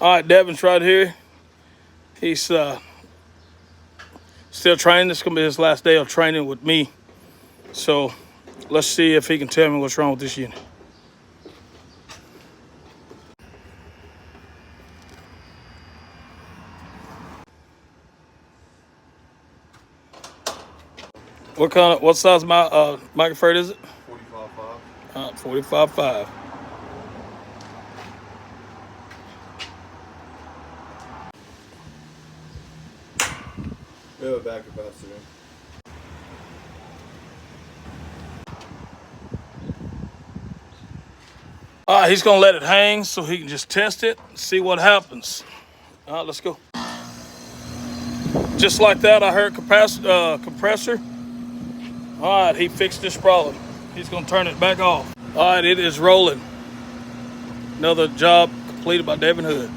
All right, Devin's right here. He's still training. This is gonna be his last day of training with me. So let's see if he can tell me what's wrong with this unit. What size microfarad is it? 45.5. 45.5. We have a back capacitor. All right, he's gonna let it hang so he can just test it, see what happens. All right, let's go. Just like that, I heard compressor. All right, he fixed this problem. He's gonna turn it back off. All right, it is rolling. Another job completed by Devin Hood.